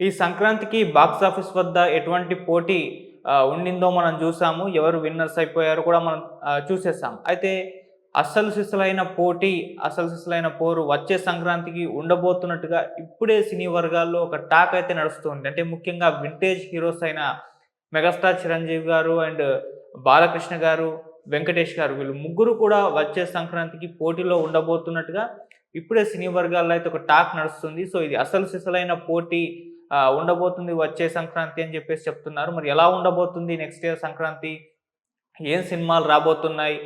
ఈ సంక్రాంతికి box office వద్ద ఎటువంటి పోటీ ఉండిందో మనం జూసాము. ఎవరు విన్నర్స్ అయిపోయారో కూడా మనం చూసేసాం. అయితే అస్సలు సిసలైన పోటీ, అసలు సిసలైన పోరు వచ్చే సంక్రాంతికి ఉండబోతున్నట్టుగా ఇప్పుడే సినీ వర్గాల్లో ఒక టాక్ అయితే నడుస్తుంది. అంటే ముఖ్యంగా వింటేజ్ హీరోస్ అయిన మెగాస్టార్ చిరంజీవి గారు అండ్ బాలకృష్ణ గారు, వెంకటేష్ గారు వీళ్ళు ముగ్గురు కూడా వచ్చే సంక్రాంతికి పోటీలో ఉండబోతున్నట్టుగా ఇప్పుడే సినీ వర్గాల్లో అయితే ఒక టాక్ నడుస్తుంది. సో, ఇది అసలు సిసలైన పోటీ ఉండబోతుంది వచ్చే సంక్రాంతి అని జెప్పేసి చెప్తున్నారు. మరి ఎలా ఉండబోతుంది నెక్స్ట్ ఇయర్ సంక్రాంతి? ఏం సినిమాలు రాబోతున్నాయి?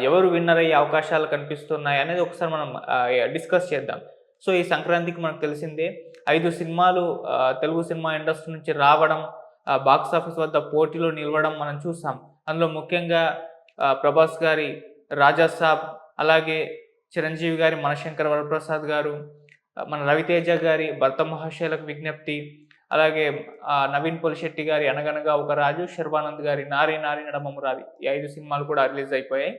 ఎవరు విన్నర్ అయ్యే అవకాశాలు కనిపిస్తున్నాయి అనేది ఒకసారి మనం డిస్కస్ చేద్దాం. సో, ఈ సంక్రాంతికి మనకు తెలిసిందే 5 సినిమాలు తెలుగు సినిమా ఇండస్ట్రీ నుంచి రావడం, బాక్స్ ఆఫీస్ వద్ద పోటీలో నిలవడం మనం చూసాం. అందులో ముఖ్యంగా 'ప్రభాస్' గారి 'రాజా సాబ్', అలాగే చిరంజీవి గారి 'మనశంకర వరప్రసాద్' గారు, మన 'రవితేజ' గారి 'భరత మహాశయులకు విజ్ఞప్తి', అలాగే 'నవీన్ పొలిశెట్టి' గారి 'అనగనగా ఒక రాజు', 'శర్వానంద్' గారి 'నారి నారి నడమమురారి' ఈ 5 సినిమాలు కూడా రిలీజ్ అయిపోయాయి.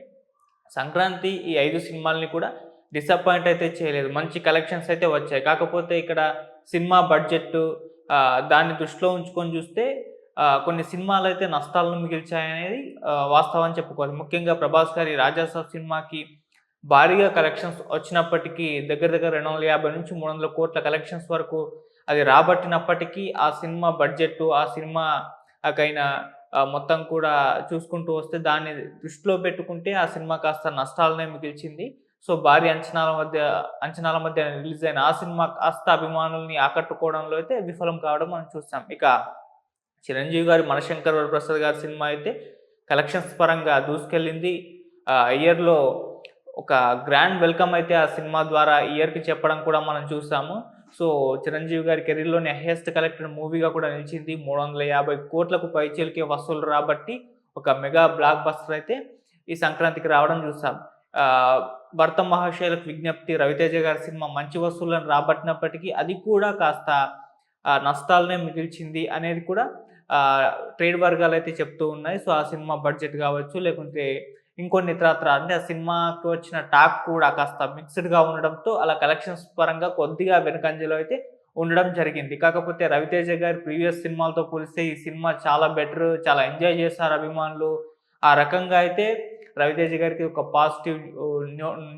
సంక్రాంతి ఈ 5 సినిమాల్ని కూడా డిసప్పాయింట్ అయితే చేయలేదు. మంచి కలెక్షన్స్ అయితే వచ్చాయి. కాకపోతే ఇక్కడ సినిమా బడ్జెట్టు దాన్ని దృష్టిలో ఉంచుకొని చూస్తే కొన్ని సినిమాలైతే నష్టాలను మిగిల్చాయనేది వాస్తవం అని చెప్పుకోవాలి. ముఖ్యంగా 'ప్రభాస్' గారి 'రాజా సాబ్' సినిమాకి భారీగా కలెక్షన్స్ వచ్చినప్పటికీ దగ్గర దగ్గర 250-300 కోట్ల కలెక్షన్స్ వరకు అది రాబట్టినప్పటికీ ఆ సినిమా బడ్జెట్టు, ఆ సినిమాకైన మొత్తం కూడా చూసుకుంటూ వస్తే దాన్ని దృష్టిలో పెట్టుకుంటే ఆ సినిమా కాస్త నష్టాలనే మిగిల్చింది. సో, భారీ అంచనాల మధ్య రిలీజ్ అయిన ఆ సినిమా కాస్త అభిమానుల్ని ఆకట్టుకోవడంలో అయితే విఫలం కావడం మనం చూసాం. ఇక చిరంజీవి గారి 'మనశంకర్ వరప్రసాద్' గారి సినిమా అయితే కలెక్షన్స్ పరంగా దూసుకెళ్ళింది. ఇయర్‌లో ఒక గ్రాండ్ వెల్కమ్ అయితే ఆ సినిమా ద్వారా ఈ ఇయర్‌కి చెప్పడం కూడా మనం చూసాము. సో, చిరంజీవి గారి కెరీర్‌లోనే హైయెస్ట్ కలెక్టెడ్ మూవీగా కూడా నిలిచింది. 350,00,00,000కు పైచిలుకే వసూలు రాబట్టి ఒక మెగా బ్లాక్ బస్టర్ అయితే ఈ సంక్రాంతికి రావడం చూసాం. 'భరత మహాశయులకు విజ్ఞప్తి' 'రవితేజ' గారి సినిమా మంచి వసూళ్లను రాబట్టినప్పటికీ అది కూడా కాస్త నష్టాలనే మిగిల్చింది అనేది కూడా ట్రేడ్ వర్గాలైతే చెప్తూ ఉన్నాయి. సో, ఆ సినిమా బడ్జెట్ గావచ్చు, లేకుంటే ఇంకొన్ని ఇతరత్రా అంటే ఆ సినిమాకి వచ్చిన టాక్ కూడా కాస్త మిక్స్‌డ్‌గా ఉండడంతో అలా కలెక్షన్స్ పరంగా కొద్దిగా వెనుకంజలో అయితే ఉండడం జరిగింది. కాకపోతే 'రవితేజ' గారి ప్రీవియస్ సినిమాలతో పోలిస్తే ఈ సినిమా చాలా బెటరు. చాలా ఎంజాయ్ చేశారు అభిమానులు. ఆ రకంగా అయితే 'రవితేజ' గారికి ఒక పాజిటివ్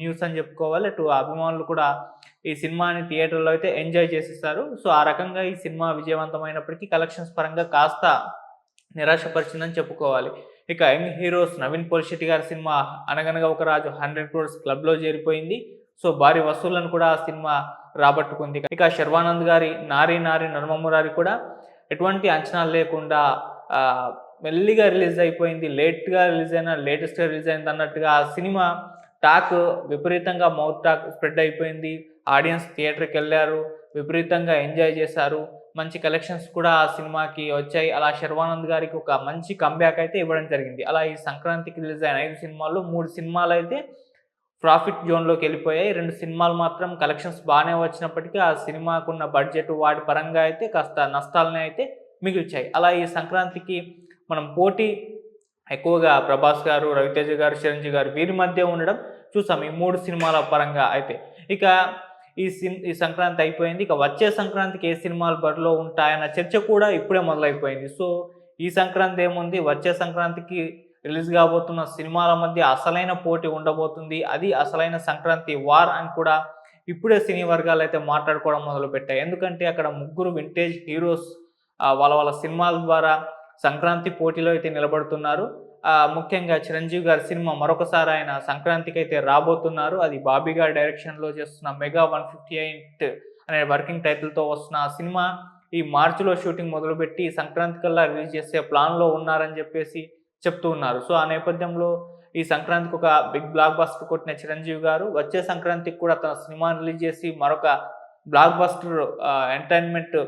న్యూస్ అని చెప్పుకోవాలి. అటు అభిమానులు కూడా ఈ సినిమాని థియేటర్‌లో అయితే ఎంజాయ్ చేసేసారు. సో, ఆ రకంగా ఈ సినిమా విజయవంతమైనప్పటికీ కలెక్షన్స్ పరంగా కాస్త నిరాశపరిచిందని చెప్పుకోవాలి. ఇక యంగ్ హీరోస్ 'నవీన్ పొలిశెట్టి' గారి సినిమా 'అనగనగా ఒక రాజు' 100 క్రోర్స్ క్లబ్‌లో చేరిపోయింది. సో, భారీ వసూళ్లను కూడా ఆ సినిమా రాబట్టుకుంది. ఇక 'శర్వానంద్' గారి 'నారి నారి నడమమురారి' కూడా ఎటువంటి అంచనాలు లేకుండా ఆహ్, మెల్లిగా రిలీజ్ అయిపోయింది. లేట్‌గా రిలీజ్ అయిన లేటెస్ట్‌గా రిలీజ్ అయిందన్నట్టుగా ఆ సినిమా టాక్ విపరీతంగా మౌత్ టాక్ స్ప్రెడ్ అయిపోయింది. ఆడియన్స్ థియేటర్‌కెళ్లారు. విపరీతంగా ఎంజాయ్ చేశారు. మంచి కలెక్షన్స్ కూడా ఆ సినిమాకి వచ్చాయి. అలా 'శర్వానంద్' గారికి ఒక మంచి కమ్‌బ్యాక్ అయితే ఇవ్వడం జరిగింది. అలా ఈ సంక్రాంతికి రిలీజ్ అయిన 5 సినిమాల్లో 3 సినిమాలైతే ప్రాఫిట్ జోన్‌లోకెళ్ళిపోయాయి. 2 సినిమాలు మాత్రం కలెక్షన్స్ బానే వచ్చినప్పటికీ ఆ సినిమాకున్న బడ్జెట్ వాటి పరంగా అయితే కాస్త నష్టాలనే అయితే మిగిల్చాయి. అలా ఈ సంక్రాంతికి మనం పోటీ ఎక్కువగా 'ప్రభాస్' గారు, 'రవితేజ' గారు, 'చిరంజీవి' గారు వీరి మధ్య ఉండడం చూసాం. ఈ 3 సినిమాల పరంగా అయితే. ఇక ఈ సంక్రాంతి అయిపోయింది. ఇక వచ్చే సంక్రాంతికి ఏ సినిమాలు బరిలో ఉంటాయన్న చర్చ కూడా ఇప్పుడే మొదలైపోయింది. సో, ఈ సంక్రాంతి ఏముంది వచ్చే సంక్రాంతికి రిలీజ్ కాబోతున్న సినిమాల మధ్య అసలైన పోటీ ఉండబోతుంది. అది అసలైన సంక్రాంతి వార్ అని కూడా ఇప్పుడే సినీ వర్గాలైతే మాట్లాడుకోవడం మొదలుపెట్టాయి. ఎందుకంటే అక్కడ ముగ్గురు వింటేజ్ హీరోస్ వాళ్ళ వాళ్ళ సినిమాల ద్వారా సంక్రాంతి పోటీలో అయితే నిలబడుతున్నారు. ముఖ్యంగా 'చిరంజీవి' గారి సినిమా మరొకసారి ఆయన సంక్రాంతికైతే రాబోతున్నారు. అది 'బాబీ' గారి డైరెక్షన్‌లో చేస్తున్న 'మెగా 158' అనే వర్కింగ్ టైటిల్‌తో వస్తున్న ఆ సినిమా ఈ మార్చ్‌లో షూటింగ్ మొదలుపెట్టి సంక్రాంతికల్లా రిలీజ్ చేసే ప్లాన్‌లో ఉన్నారని చెప్పేసి చెప్తూ ఉన్నారు. సో, ఆ నేపథ్యంలో ఈ సంక్రాంతికి ఒక బిగ్ బ్లాక్ బస్టర్ కొట్టిన 'చిరంజీవి' గారు వచ్చే సంక్రాంతికి కూడా తన సినిమాని రిలీజ్ చేసి మరొక బ్లాక్ బస్టర్ ఎంటర్‌టైన్‌మెంట్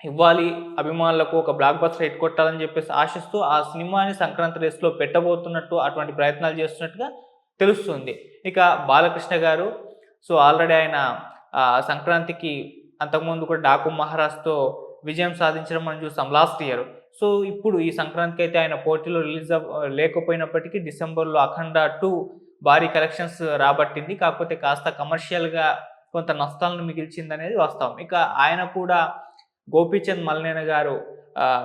ఇవ్వాలి. అభిమానులకు ఒక బ్లాక్ బస్టర్ హిట్ కొట్టాలని జెప్పేసి ఆశిస్తూ ఆ సినిమాని సంక్రాంతి రేస్‌లో పెట్టబోతున్నట్టు అటువంటి ప్రయత్నాలు చేస్తున్నట్టుగా తెలుస్తుంది. ఇక బాలకృష్ణ గారు ఆల్రెడీ ఆయన సంక్రాంతికి అంతకుముందు కూడా 'డాకు మహారాజ్'తో విజయం సాధించడం మనం చూసాం లాస్ట్ ఇయర్. సో, ఇప్పుడు ఈ సంక్రాంతికైతే ఆయన పోటీలో లేకపోయినప్పటికీ డిసెంబర్‌లో 'అఖండ 2' భారీ కలెక్షన్స్ రాబట్టింది. కాకపోతే కాస్త కమర్షియల్‌గా కొంత నష్టాలను మిగిల్చిందనేది వాస్తవం. ఇక ఆయన కూడా గోపీచంద్ మలినేని గారు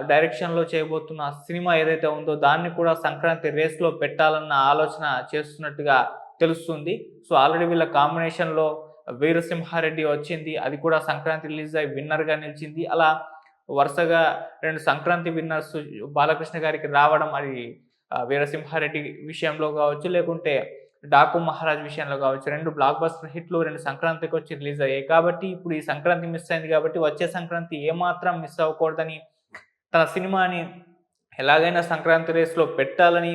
డైరెక్షన్‌లో చేయబోతున్న సినిమా ఏదైతే ఉందో దాన్ని కూడా సంక్రాంతి రేస్‌లో పెట్టాలన్న ఆలోచన చేస్తున్నట్టుగా తెలుస్తుంది. సో, ఆల్రెడీ వీళ్ళ కాంబినేషన్‌లో 'వీరసింహారెడ్డి' వచ్చింది. అది కూడా సంక్రాంతి రిలీజ్ అయ్యి విన్నర్‌గా నిలిచింది. అలా వరుసగా 2 సంక్రాంతి విన్నర్స్ బాలకృష్ణ గారికి రావడం అది 'వీరసింహారెడ్డి' విషయంలో గావచ్చు, లేకుంటే 'డాకు మహారాజ్' విషయంలో గావచ్చు 2 బ్లాక్ బస్టర్ హిట్లు 2 సంక్రాంతికొచ్చి రిలీజ్ అయ్యాయి. కాబట్టి ఇప్పుడు ఈ సంక్రాంతి మిస్ అయింది కాబట్టి వచ్చే సంక్రాంతి ఏమాత్రం మిస్ అవ్వకూడదని తన సినిమాని ఎలాగైనా సంక్రాంతి రేస్‌లో పెట్టాలని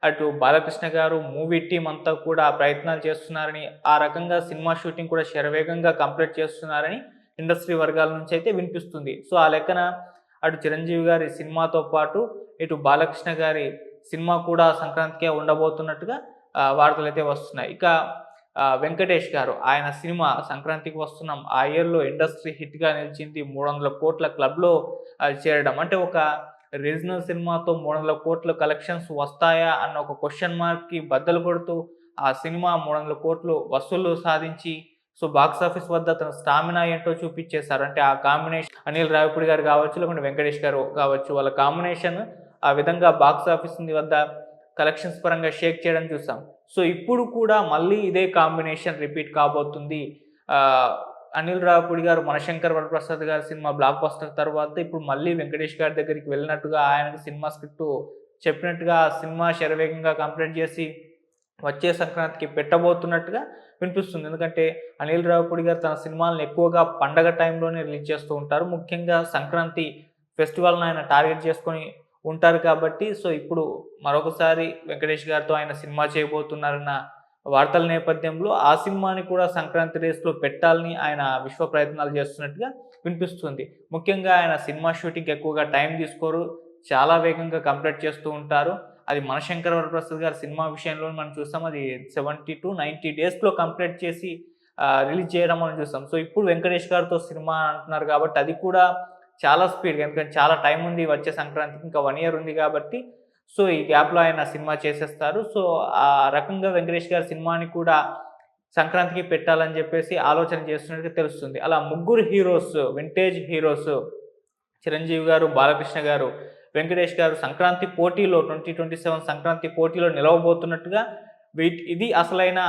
అటు బాలకృష్ణ గారు, మూవీ టీమ్ అంతా కూడా ప్రయత్నాలు చేస్తున్నారని, ఆ రకంగా సినిమా షూటింగ్ కూడా శరవేగంగా కంప్లీట్ చేస్తున్నారని ఇండస్ట్రీ వర్గాల నుంచయితే వినిపిస్తుంది. సో, ఆ లెక్కన అటు చిరంజీవి గారి సినిమాతో పాటు ఇటు బాలకృష్ణ గారి సినిమా కూడా సంక్రాంతికే ఉండబోతున్నట్టుగా వార్తలైతే వస్తున్నాయి. ఇక వెంకటేష్ గారు ఆయన సినిమా సంక్రాంతికి వస్తున్నాం. ఆ ఇయర్‌లో ఇండస్ట్రీ హిట్‌గా నిలిచింది. 300,00,00,000 క్లబ్‌లో చేరడం. అంటే ఒక రీజనల్ సినిమాతో 300,00,00,000 కలెక్షన్స్ వస్తాయా అన్న ఒక క్వెషన్ మార్క్‌కి బద్దలు కొడుతూ ఆ సినిమా 300,00,00,000 వసూళ్లు సాధించి సో, బాక్స్ ఆఫీస్ వద్ద తన స్టామినా ఏంటో చూపిచ్చేసారు. అంటే ఆ కాంబినేషన్ అనిల్ రావిపూడి గారు కావచ్చు, లేకుంటే వెంకటేష్ గారు కావచ్చు. వాళ్ళ కాంబినేషన్ ఆ విధంగా బాక్స్ ఆఫీస్ వద్ద కలెక్షన్స్ పరంగా షేక్ చేయడం చూసాం. సో, ఇప్పుడు కూడా మళ్ళీ ఇదే కాంబినేషన్ రిపీట్ కాబోతుంది. ఆహ్, అనిల్ రావిపూడి గారు 'మనశంకర్ వరప్రసాద్' గారి సినిమా బ్లాక్ బస్టర్ తర్వాత ఇప్పుడు మళ్ళీ వెంకటేష్ గారి దగ్గరికి వెళ్ళినట్టుగా ఆయనకు సినిమా స్క్రిప్ట్ చెప్పినట్టుగా ఆ సినిమా శరవేగంగా కంప్లీట్ చేసి వచ్చే సంక్రాంతికి పెట్టబోతున్నట్టుగా వినిపిస్తుంది. ఎందుకంటే అనిల్ రావిపూడి గారు తన సినిమాలను ఎక్కువగా పండగ టైంలోనే రిలీజ్ చేస్తూ ఉంటారు. ముఖ్యంగా సంక్రాంతి ఫెస్టివల్‌ని ఆయన టార్గెట్ చేసుకొని ఉంటారు కాబట్టి, సో, ఇప్పుడు మరొకసారి వెంకటేష్ గారితో ఆయన సినిమా చేయబోతున్నారన్న వార్తల నేపథ్యంలో ఆ సినిమాని కూడా సంక్రాంతి రేస్‌లో పెట్టాలని ఆయన విశ్వ ప్రయత్నాలు చేస్తున్నట్టుగా వినిపిస్తుంది. ముఖ్యంగా ఆయన సినిమా షూటింగ్‌కి ఎక్కువగా టైం తీసుకోరు. చాలా వేగంగా కంప్లీట్ చేస్తూ ఉంటారు. అది 'మనశంకర వరప్రసాద్' గారి సినిమా విషయంలో మనం చూసాం. అది 70-90 డేస్‌లో కంప్లీట్ చేసి రిలీజ్ చేయడం మనం చూసాం. సో, ఇప్పుడు వెంకటేష్ గారితో సినిమా అంటున్నారు కాబట్టి అది కూడా చాలా స్పీడ్‌గా ఎందుకంటే చాలా టైం ఉంది వచ్చే సంక్రాంతికి. ఇంకా 1 ఇయర్ ఉంది కాబట్టి, సో, ఈ గ్యాప్‌లో ఆయన సినిమా చేసేస్తారు. సో, ఆ రకంగా వెంకటేష్ గారి సినిమాని కూడా సంక్రాంతికి పెట్టాలని జెప్పేసి ఆలోచన చేస్తున్నట్టుగా తెలుస్తుంది. అలా ముగ్గురు హీరోస్, వింటేజ్ హీరోస్ చిరంజీవి గారు, బాలకృష్ణ గారు, వెంకటేష్ గారు సంక్రాంతి పోటీలో 2027 సంక్రాంతి పోటీలో నిలవబోతున్నట్టుగా ఇది అసలైన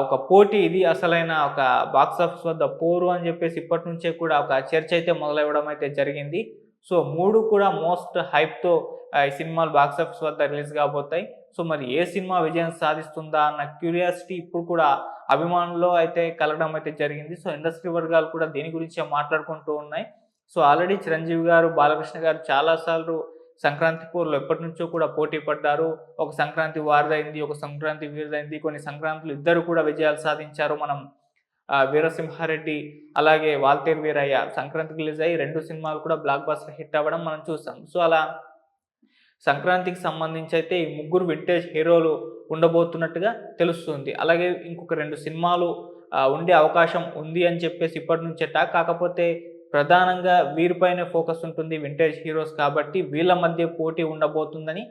ఒక పోటీ. ఇది అసలైన ఒక బాక్స్ ఆఫీస్ వద్ద పోరు అని జెప్పేసి ఇప్పటి నుంచే కూడా ఒక చర్చ అయితే మొదలవ్వడం అయితే జరిగింది. సో, 3 కూడా మోస్ట్ హైప్‌తో ఈ సినిమాలు బాక్స్ ఆఫీస్ వద్ద రిలీజ్ కాబోతాయి. సో, మరి ఏ సినిమా విజయం సాధిస్తుందా అన్న క్యూరియాసిటీ ఇప్పుడు కూడా అభిమానుల్లో అయితే కలగడం అయితే జరిగింది. సో, ఇండస్ట్రీ వర్గాలు కూడా దీని గురించే మాట్లాడుకుంటూ ఉన్నాయి. సో, ఆల్రెడీ చిరంజీవి గారు, బాలకృష్ణ గారు చాలా సార్లు సంక్రాంతి పోరులో ఎప్పటినుంచో కూడా పోటీ పడ్డారు. ఒక సంక్రాంతి వారిదైంది, ఒక సంక్రాంతి వీరిదైంది. కొన్ని సంక్రాంతులు ఇద్దరు కూడా విజయాలు సాధించారు. మనం 'వీరసింహారెడ్డి' అలాగే 'వాల్తేరు వీరయ్య' సంక్రాంతికి రిలీజ్ అయ్యి 2 సినిమాలు కూడా బ్లాక్ బస్టర్ హిట్ అవ్వడం మనం చూసాం. సో, అలా సంక్రాంతికి సంబంధించయితే ఈ ముగ్గురు వింటేజ్ హీరోలు ఉండబోతున్నట్టుగా తెలుస్తుంది. అలాగే ఇంకొక 2 సినిమాలు ఉండే అవకాశం ఉంది అని చెప్పేసి ఇప్పటి నుంచే టాక్. కాకపోతే ప్రధానంగా వీరిపైనే ఫోకస్ ఉంటుంది. వింటేజ్ హీరోస్ కాబట్టి వీళ్ళ మధ్య పోటీ ఉండబోతుందని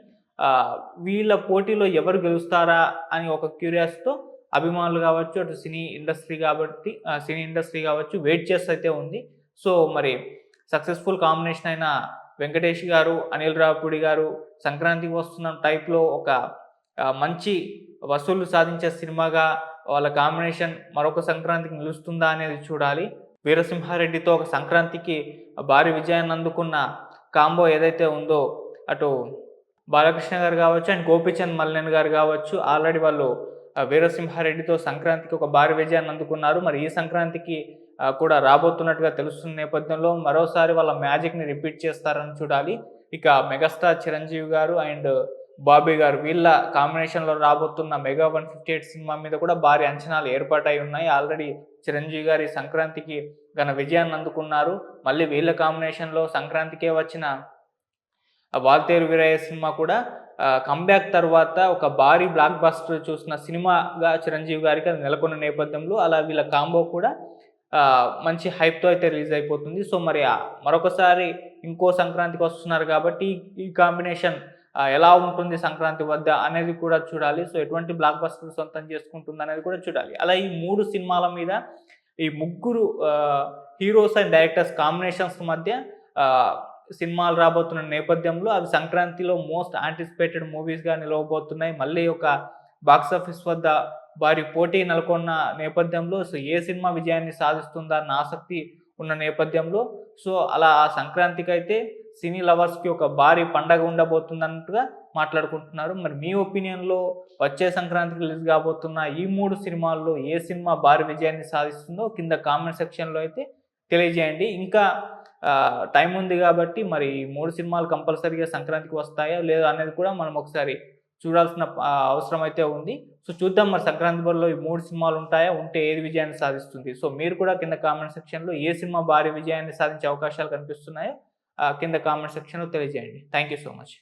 వీళ్ళ పోటీలో ఎవరు గెలుస్తారా అని ఒక క్యూరియాసిటీతో అభిమానులు కావచ్చు, అటు సినీ ఇండస్ట్రీ కావచ్చు వెయిట్ చేస్తయితే ఉంది. సో, మరి సక్సెస్‌ఫుల్ కాంబినేషన్ అయిన వెంకటేష్ గారు, అనిల్ రావిపూడి గారు సంక్రాంతికి వస్తున్నాం టైప్‌లో ఒక మంచి వసూళ్లు సాధించే సినిమాగా వాళ్ళ కాంబినేషన్ మరొక సంక్రాంతికి నిలుస్తుందా అనేది చూడాలి. 'వీరసింహారెడ్డి'తో ఒక సంక్రాంతికి భారీ విజయాన్ని అందుకున్న కాంబో ఏదైతే ఉందో అటు బాలకృష్ణ గారు గావచ్చు అండ్ గోపీచంద్ మలినేని గారు గావచ్చు ఆల్రెడీ వాళ్ళు 'వీరసింహారెడ్డి'తో సంక్రాంతికి ఒక భారీ విజయాన్ని అందుకున్నారు. మరి ఈ సంక్రాంతికి కూడా రాబోతున్నట్టుగా తెలుస్తున్న నేపథ్యంలో మరోసారి వాళ్ళ మ్యాజిక్‌ని రిపీట్ చేస్తారని చూడాలి. ఇక మెగాస్టార్ చిరంజీవి గారు అండ్ బాబీ గారు వీళ్ళ కాంబినేషన్‌లో రాబోతున్న 'మెగా 158' సినిమా మీద కూడా భారీ అంచనాలు ఏర్పాటై ఉన్నాయి. ఆల్రెడీ చిరంజీవి గారు ఈ సంక్రాంతికి ఘన విజయాన్ని అందుకున్నారు. మళ్ళీ వీళ్ళ కాంబినేషన్‌లో సంక్రాంతికే వచ్చిన 'వాల్తేరు వీరయ్య' సినిమా కూడా కమ్‌బ్యాక్ తర్వాత ఒక భారీ బ్లాక్ బస్టర్ చూసిన సినిమాగా చిరంజీవి గారికి అది నెలకొన్న నేపథ్యంలో అలా వీళ్ళ కాంబో కూడా మంచి హైప్‌తో అయితే రిలీజ్ అయిపోతుంది. సో, మరి మరొకసారి ఇంకో సంక్రాంతికి వస్తున్నారు కాబట్టి ఈ కాంబినేషన్ ఎలా ఉంటుంది సంక్రాంతి వద్ద అనేది కూడా చూడాలి. సో, ఎటువంటి బ్లాక్ బస్టర్ సొంతం చేసుకుంటుందనేది కూడా చూడాలి. అలా ఈ 3 సినిమాల మీద ఈ ముగ్గురు హీరోస్ అండ్ డైరెక్టర్స్ కాంబినేషన్స్ మధ్య ఆహ్, సినిమాలు రాబోతున్న నేపథ్యంలో అవి సంక్రాంతిలో మోస్ట్ యాంటిసిపేటెడ్ మూవీస్‌గా నిలవబోతున్నాయి. మళ్ళీ ఒక బాక్సాఫీస్ వద్ద భారీ పోటీ నెలకొన్న నేపథ్యంలో ఏ సినిమా విజయాన్ని సాధిస్తుందా అన్న ఆసక్తి ఉన్న నేపథ్యంలో అలా ఆ సంక్రాంతికైతే సినీ లవర్స్‌కి ఒక భారీ పండగ ఉండబోతుందన్నట్టుగా మాట్లాడుకుంటున్నారు. మరి మీ ఒపీనియన్‌లో వచ్చే సంక్రాంతికి రిలీజ్ కాబోతున్న ఈ 3 సినిమాల్లో ఏ సినిమా భారీ విజయాన్ని సాధిస్తుందో కింద కామెంట్ సెక్షన్‌లో అయితే తెలియజేయండి. ఇంకా టైం ఉంది గాబట్టి మరి ఈ 3 సినిమాలు కంపల్సరీగా సంక్రాంతికి వస్తాయా? లేదా? అనేది కూడా మనం ఒకసారి చూడాల్సిన అవసరం అయితే ఉంది. చూద్దాం మరి సంక్రాంతి బరిలో ఈ 3 సినిమాలు ఉంటాయా? ఉంటే ఏది విజయాన్ని సాధిస్తుంది? మీరు కూడా కింద కామెంట్ సెక్షన్‌లో ఏ సినిమా భారీ విజయాన్ని సాధించే అవకాశాలు కనిపిస్తున్నాయో కింద కామెంట్ సెక్షన్‌లో తెలియజేయండి. Thank you so much.